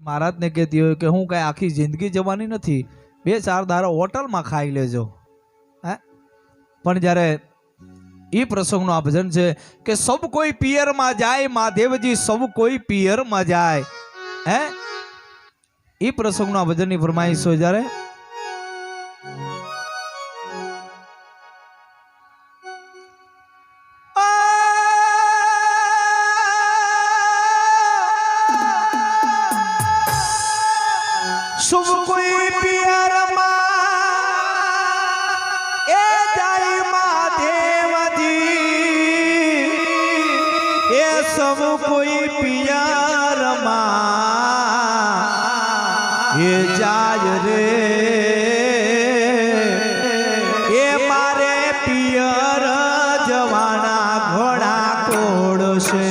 महाराज ने कहती हो कि हूँ कहीं आखी जिंदगी जवानी नहीं, 2-4 दारा होटल में खाई लेजो। पण जયારે ई प्रसंग आ भजन है कि सब कोई पियर में जाए, महादेव जी सब कोई पियर में जाए। ई प्रसंग आ भजन की फरमाइश हो जયારે सब कोई पियर में ए जाए महादेव जी, ए सब कोई पियर में ए जाय रे, ए मारे पियर जवाना घोड़ा कोड़ से,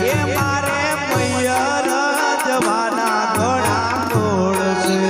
ए मारे मैयर जवाना घोड़ा कोड़ से।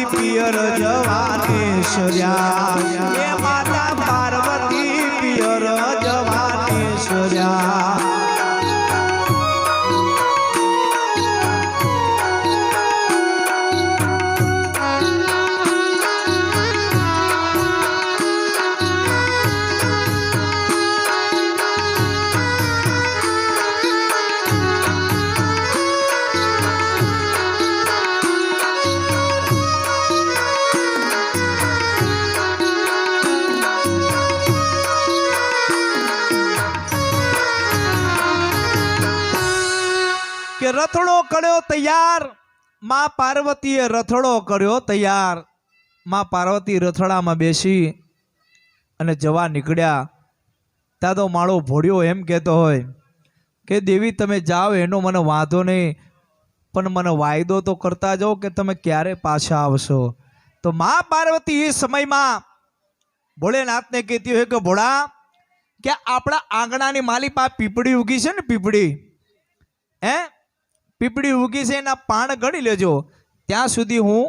पियर जवानेश्वरिया ए माता पार्वती पियर जवानेश्वरिया। के रथड़ो कर्यो तैयार, मां पार्वतीए रथड़ो कर्यो तैयार। मां पार्वती रथड़ा में बेसी अने जवा निकळ्या। तादो माळो भोळ्यो एम कहेतो होय के देवी तमे जाओ एनो मने वांधो नहीं, पण मने वायदो तो करता जाओ के तमे क्यारे पाछा आवशो। तो मां पार्वती ए समय में भोलेनाथ ने कहती होय के भोळा क्या आपड़ा आंगणानी माली पा पीपड़ी उगी छे ने, पीपड़ी पीपड़ी उगी से ना पान गणी लेजो, त्या सुधी हूँ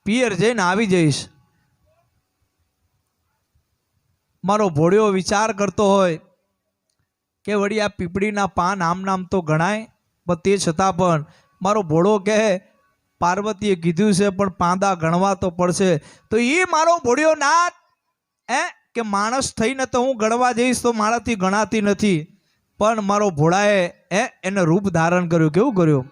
पियर जईने आवी जईश। मारो भोळ्यो विचार करतो होय के वળી आ पीपड़ीना पान आम नाम तो गणाय, पण ते छतां पण मारो भोळो कहे पार्वतीए कीधुं छे पण पांदा गणवा तो पड़शे। तो ई मारो भोळ्यो नाथ के माणस थईने तो हूँ गणवा जईश तो माराथी गणाती नथी, पण मारो भोळाए एने रूप धारण कर्યું। केवुं कर्યું?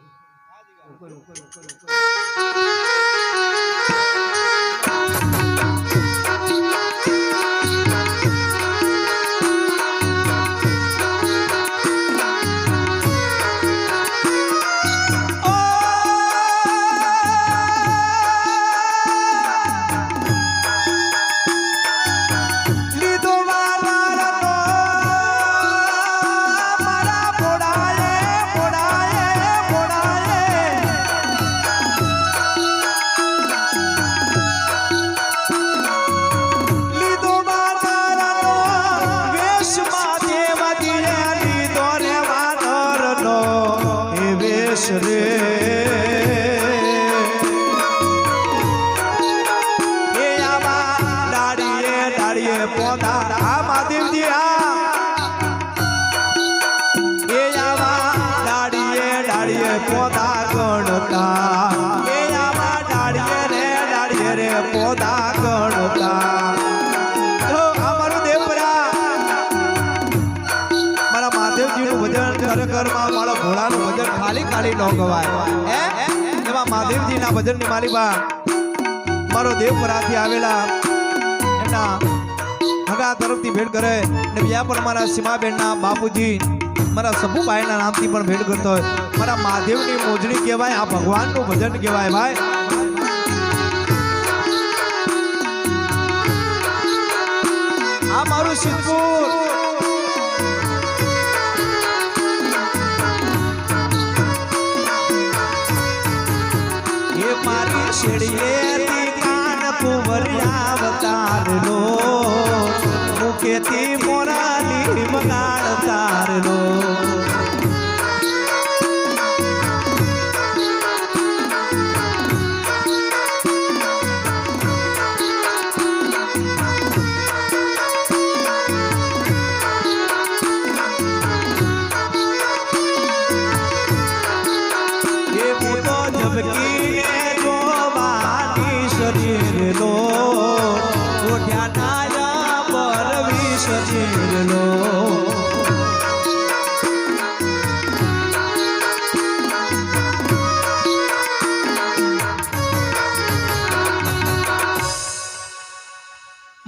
रे ए आवा डाड़िए डाड़िए पौधा आ महादेव जी ए आवा डाड़िए डाड़िए पौधा गणता, ए आवा डाड़िए रे पौधा गणता। तो हमारो देवरा मारा महादेव जी नु भजन खरेखर में मारा भोळा नु भजन खाली खाली न गवाय। एवा महादेव जी ना भजन ની માલિબા મારો દેવપરાથી આવેલા એમના હગા તરફથી ભેટ કરે ને બીજા પણ મારા સીમાબેન ના બાપુજી મારા સભુભાઈના નામથી પણ ભેટ કરતો હોય. મારા મહાદેવની મોજણી કહેવાય, આ ભગવાનનું ભજન કહેવાય ભાઈ. આ મારું સિદ્ધપુર. એ મારી શેડીએથી કાન પુવરિયા અવતારલો, મુખેથી મોરાની મગાડ તારલો.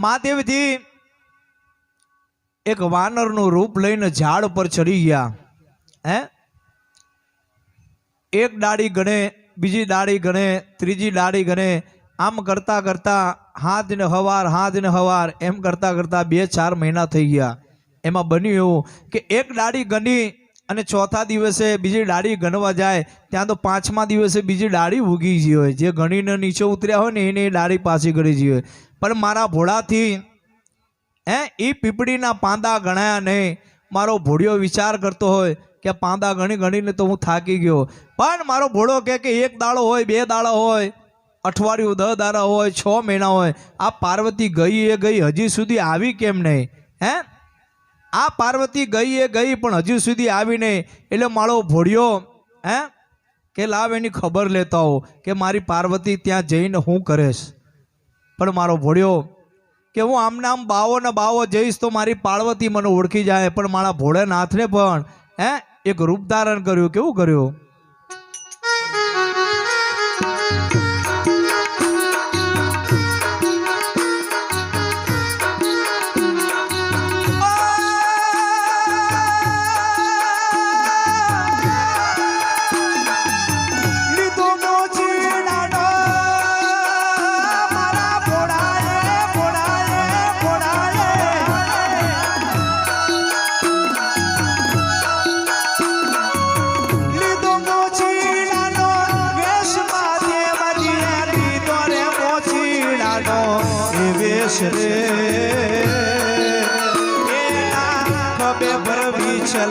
મહાદેવજી એક વાનરનું રૂપ લઈને ઝાડ પર ચડી ગયા. એક ડાળી ગણે, બીજી ડાળી ગણે, ત્રીજી ડાળી ગણે. આમ કરતા કરતા હાથ ને હવાર એમ કરતા કરતા 2-4 મહિના થઈ ગયા. એમાં બન્યું એવું કે એક ડાળી ગણી અને ચોથા દિવસે બીજી ડાળી ગણવા જાય ત્યાં તો 5મા દિવસે બીજી ડાળી ઉગી ગઈ હોય. જે ગણીને નીચે ઉતર્યા હોય ને એને ડાળી પાછી ગળી ગઈ હોય. પણ મારા ભોળાથી એ પીપળીના પાંદા ગણાયા નહીં. મારો ભોળિયો વિચાર કરતો હોય કે પાંદા ગણી ગણીને તો હું થાકી ગયો. પણ મારો ભોળો કે 1 દાડો હોય, 2 દાડા હોય, અઠવાડિયું 10 દાડા હોય, 6 મહિના હોય, આ પાર્વતી ગઈ એ ગઈ, હજી સુધી આવી કેમ નહીં? આ પાર્વતી ગઈ એ ગઈ પણ હજી સુધી આવી નહીં. એટલે મારો ભોળિયો કે લાવ એની ખબર લેતા હો કે મારી પાર્વતી ત્યાં જઈને હું કરેશ. પણ મારો ભોળિયો કે હું આમને આમ બાવો ને બાવો જઈશ તો મારી પાર્વતી મને ઓળખી જાય. પણ મારા ભોળેનાથને પણ એક રૂપ ધારણ કર્યું. કેવું કર્યું?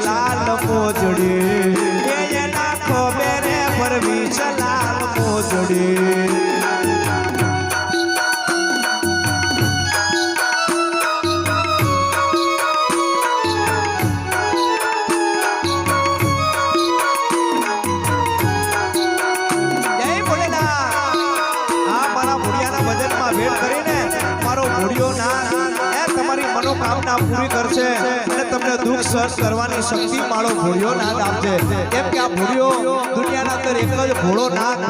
લાલ મોજડી એના ખોબેરે ભરવી છે લાલ મોજડી. પૂરી કરશે અને તમને દુઃખ સહન કરવાની શક્તિ મારો ભોળિયો નાથ આપશે. કેમ કે આ ભોળિયો દુનિયાના અંદર એક જ ભોળો નાથ,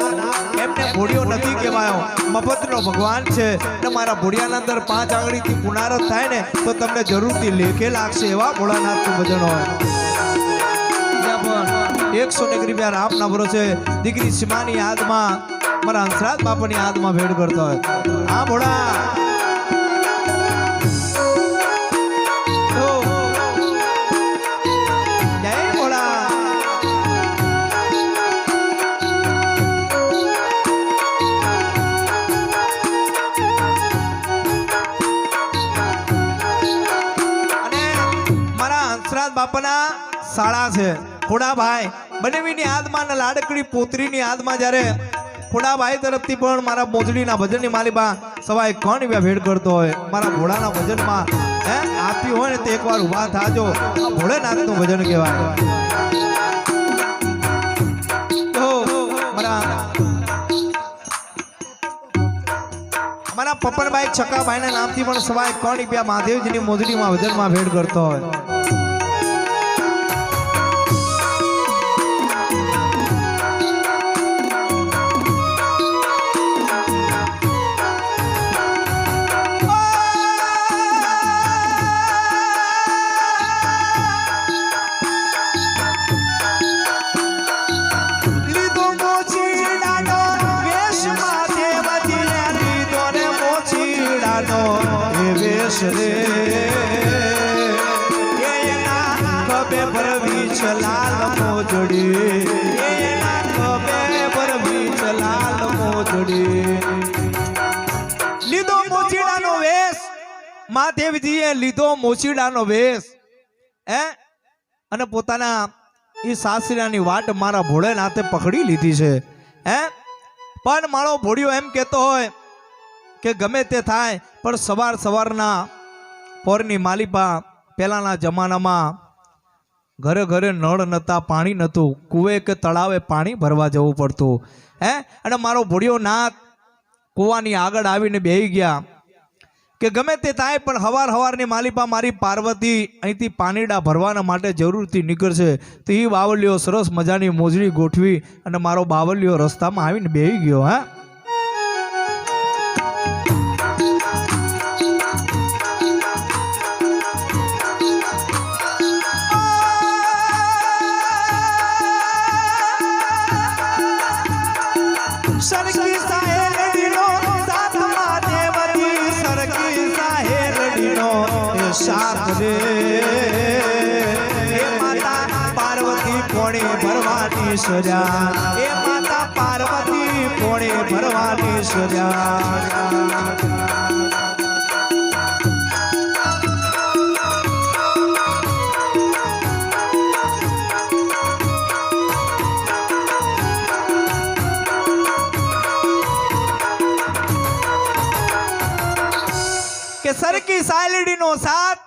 એમને ભોળિયો નથી કહેવાયો, મફતનો ભગવાન છે. અને મારા ભોળિયાના અંદર 5 આંગળીથી પુનારત થાય ને તો તમને જરૂરથી લેખે લાગશે એવા ભોળાનાથનું ભજન હોય. પણ 100 રામના ભરોસે દીકરી સીમાની યાદમાં મારા હંસરાજ બાપાની યાદમાં ભેટ કરતો હોય. હા ભોળા બાપાના શાળા છે. ખોડાભાઈ બનેવીની યાદમાં અને લાડકડી પોતરીની યાદમાં જ્યારે ખોડાભાઈ તરફથી પણ મારા મોજડીના ભજનની માલિબા સવાય કોણ ભેટ કરતો હોય. મારા ભોળાના ભજનમાં આપી હોય ને તો એકવાર ઉભા થાજો. ભોળેનાથનું ભજન કહેવાય. મારા પપ્પનભાઈ છકાભાઈના નામથી પણ સવાય કોણ મહાદેવજીની મોજડીમાં ભજનમાં ભેટ કરતો હોય. વેશ રે એના ખભે ભરવી છે લાલ મોજડી એના ખભે ભરવી છે લાલ મોજડી લીધો મોચીડાનો વેશ મહાદેવજીએ લીધો મોચીડાનો વેશ અને પોતાના એ સાસરીની વાટ મારા ભોળેનાથે પકડી લીધી છે પણ મારો ભોળિયો એમ કહેતો હોય કે ગમે તે થાય પણ સવારના પોરની માલિપા પહેલાના જમાનામાં ઘરે ઘરે નળ નહોતા, પાણી નહોતું, કૂવે કે તળાવે પાણી ભરવા જવું પડતું અને મારો ભોળિયો નાથ કૂવાની આગળ આવીને બેહી ગયા કે ગમે તે થાય પણ હવારની માલિપા મારી પાર્વતી અહીંથી પાણીડા ભરવાના માટે જરૂરથી નીકળશે તો એ બાવલીઓ સરસ મજાની મોજડી ગોઠવી અને મારો બાવલીઓ રસ્તામાં આવીને બેહી ગયો સરકી સાહેરડીનો સાથ મહાદેવજી સરકી સાહેરડીનો સાથ રે એ માતા પાર્વતી પોણે ભરવાની સજા એ માતા પાર્વતી પોણે ભરવાની સજા કે સરકી સાયલડીનો સાથ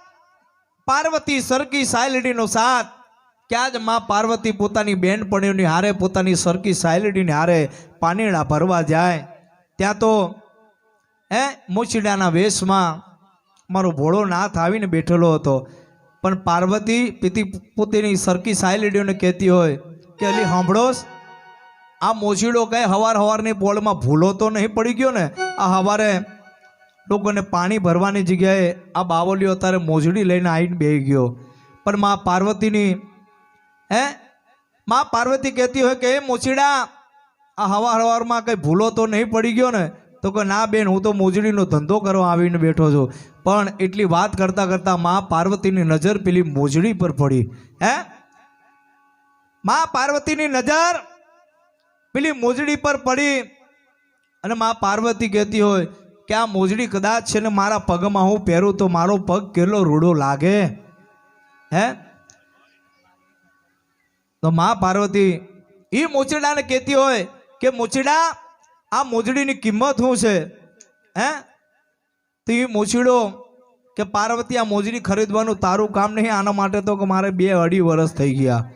પાર્વતી સરકી સાયલડીનો સાથ ક્યાં જ માં પાર્વતી પોતાની બેનપણીઓની હારે પોતાની સરકી સાયલડીની હારે પાણીડા ભરવા જાય ત્યાં તો મોચીડાના વેશમાં મારો ભોળો નાથ આવીને બેઠેલો હતો પણ પાર્વતી પોતાની સરકી સાયલડીઓને કહેતી હોય કે અલી સાંભળોસ આ મોચીડો કઈ હવારની પોળમાં ભૂલો તો નહીં પડી ગયો ને આ હવારે લોકોને પાણી ભરવાની જગ્યાએ આ બાવલીઓ અત્યારે મોજડી લઈને આવીને બેહી ગયો પણ માં પાર્વતીની માં પાર્વતી કહેતી હોય કે એ મોચીડા આ હવારમાં કઈ ભૂલો તો નહીં પડી ગયો ને તો કે ના બેન હું તો મોજડીનો ધંધો કરવા આવીને બેઠો છું પણ એટલી વાત કરતા કરતા માં પાર્વતીની નજર પેલી મોજડી પર પડી માં પાર્વતીની નજર પેલી મોજડી પર પડી અને માં પાર્વતી કહેતી હોય કે આ મોજડી કદાચ છે ને મારા પગમાં હું પહેરું તો મારો પગ કેટલો રૂડો લાગે તો માં પાર્વતી એ મોચીડાને કહેતી હોય કે મોચીડા આ મોજડીની કિંમત શું છે તો એ મોચીડો કે પાર્વતી આ મોજડી ખરીદવાનું તારું કામ નહીં આના માટે તો કે મારે 2-2.5 વર્ષ થઈ ગયા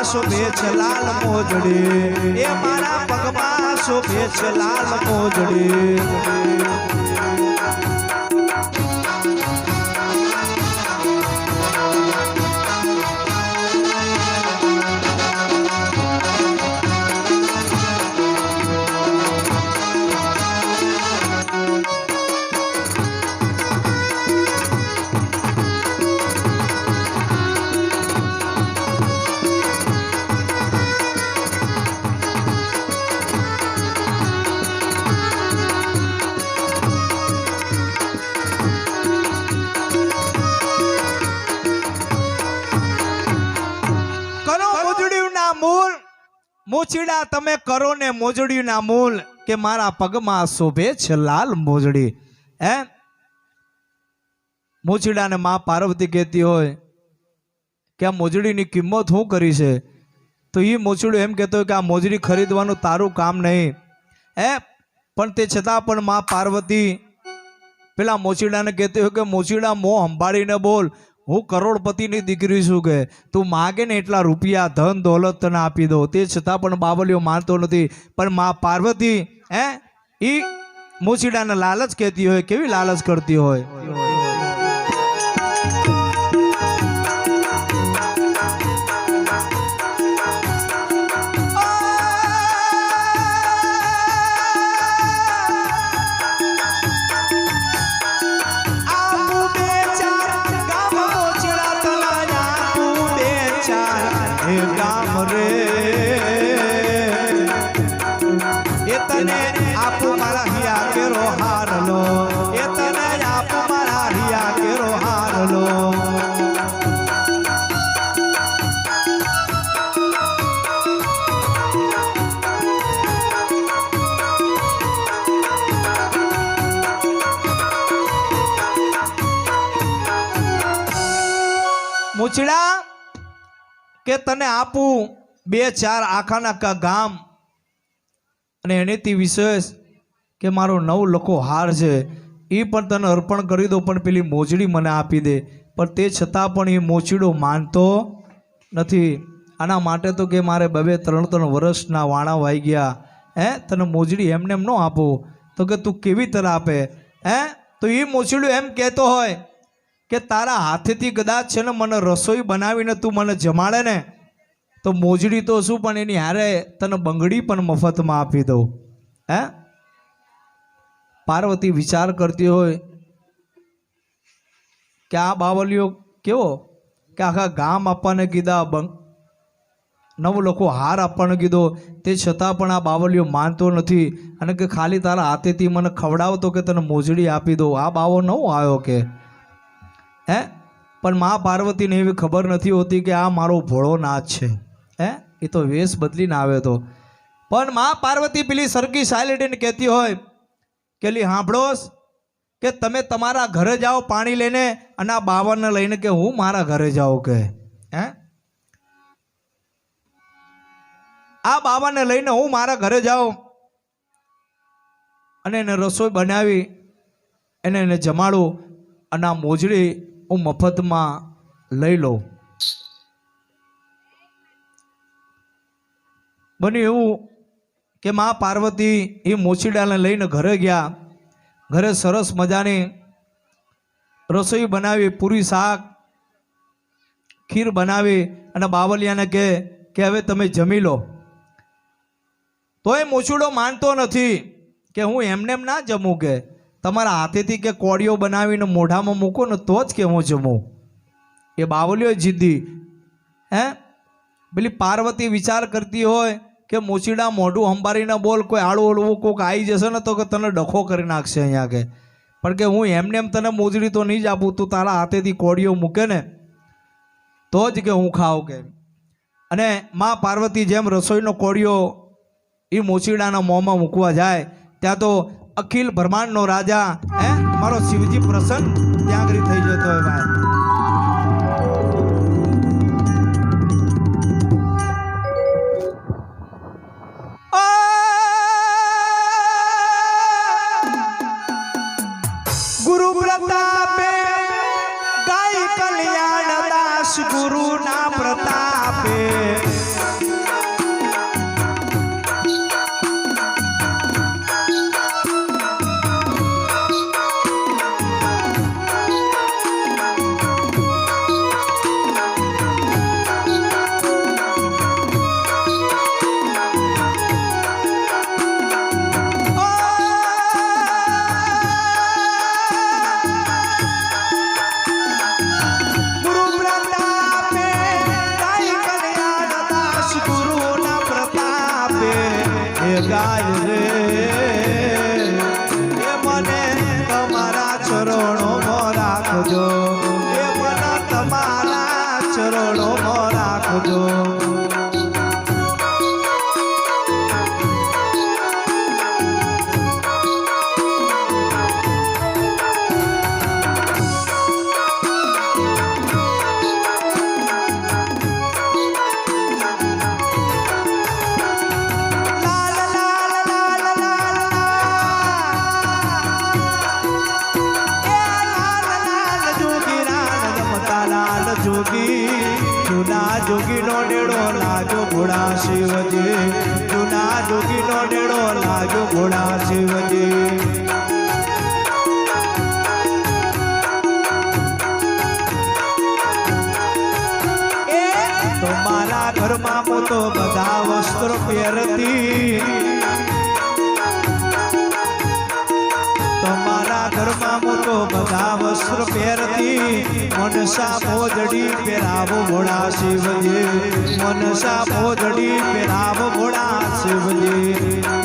શોભે છે લાલ મોજડી એ મારા પગમાં શોભે છે લાલ મોજડી મોચીડા તમે કરો ને મોજડીના મૂલ કે મારા પગમાં શોભે છે લાલ મોજડી મોચીડાને માં પાર્વતી કહેતી હોય કે આ મોજડીની કિંમત શું કરી છે તો એ મોચીડો એમ કહેતો હોય કે આ મોજડી ખરીદવાનું તારું કામ નહીં પણ તે છતાં પણ માં પાર્વતી પેલા મોચીડાને કહેતી હોય કે મોચીડા મોં સંભાળીને બોલ હું કરોડપતિની દીકરી છું કે તું માગે ને એટલા રૂપિયા ધન દોલત તને આપી દો. તે છતાં પણ બાવલીઓ માનતો નથી. પણ મા પાર્વતી ઈ મૂછીડાને લાલચ કહેતી હોય. કેવી લાલચ કરતી હોય. મૂછડા કે તને આપું 2-4 આખાના ગામ અને એનેથી વિશેષ કે મારો 9 લખો હાર છે એ પણ તને અર્પણ કરી દો. પણ પેલી મોજડી મને આપી દે. પણ તે છતાં પણ એ મોચીડો માનતો નથી. આના માટે તો કે મારે 2-3 વર્ષના વાણા વાઈ ગયા. તને મોજડી એમને એમ ન આપો. તો કે તું કેવી તરહ આપે? તો એ મોચીડો એમ કહેતો હોય કે તારા હાથેથી કદાચ છે ને મને રસોઈ બનાવીને તું મને જમાડે ને તો મોજડી તો શું પણ એની હારે તને બંગડી પણ મફતમાં આપી દઉં. પાર્વતી વિચાર કરતી હોય કે આ બાવલીઓ કેવો કે આખા ગામ આપવાને કીધા, 9 લોકો હાર આપવાનો કીધો, તે છતાં પણ આ બાવલીઓ માનતો નથી. અને કે ખાલી તારા હાથેથી મને ખવડાવતો કે તને મોજડી આપી દો. આ બાવો ન આવ્યો કે પણ મા પાર્વતીને એવી ખબર નથી હોતી કે આ મારો ભોળોનાથ છે. એ તો વેશ બદલીને આવે તો. પણ મા પાર્વતી પેલી સરખી સાયલેડીને કહેતી હોય કે લી સાંભળોસ કે તમે તમારા ઘરે જાઓ પાણી લઈને અને આ બાવાને લઈને કે હું મારા ઘરે જાઉં કે આ બાવાને લઈને હું મારા ઘરે જાઉં અને એને રસોઈ બનાવી એને જમાડું અને આ મોજડી હું મફતમાં લઈ લઉં. બન્યું એવું કે મા પાર્વતી એ મોચીડાને લઈને ઘરે ગયા. ઘરે સરસ મજાની રસોઈ બનાવી, પૂરી શાક ખીર બનાવી અને બાવલિયાને કહે કે હવે તમે જમી લો. તો એ મોચીડો માનતો નથી કે હું એમને એમ ના જમું. કે તમારા હાથેથી કે કોળીઓ બનાવીને મોઢામાં મૂકો ને તો જ કે હું જમું. એ બાવલીઓ જીદ્દી. પેલી પાર્વતી વિચાર કરતી હોય કે મોચીડા મોઢું અંબારીને બોલ, કોઈ આળું ઓળવું કોઈક આવી જશે ને તો કે તને ડખો કરી નાખશે અહીંયા કે. પણ કે હું એમને એમ તને મોજડી તો નહીં જ આપું. તું તારા હાથેથી કોળીઓ મૂકે ને તો જ કે હું ખાઉં કે. અને મા પાર્વતી જેમ રસોઈનો કોળીઓ એ મોચીડાના મોંમાં મૂકવા જાય ત્યાં તો અખિલ બ્રહ્માંડનો રાજા મારો શિવજી પ્રસન્ન ત્યાં આગળ થઈ જતો હોય ભાઈ. ગુરુ પ્રતાપે ગાય કલ્યાણ દાસ ગુરુ ના પ્રતાપે ગાય રે એ મને તમારા ચરણોમાં રાખજો. એ મને તમારા ચરણોમાં રાખજો. જૂના જોગીનો ડેડો લાગ્યો ભોળા શિવજી જૂના જોગીનો ડેડો લાગ્યો ભોળા શિવજી મારા ઘરમાં હું તો બધા વસ્ત્રો પહેરતી તમારા ઘરમાં હું તો બધા વસ્ત્ર પહેરતી મનસા મોજડી પહેરાવો ભોળા શિવજી મનસા મોજડી પહેરાવો ભોળા શિવજી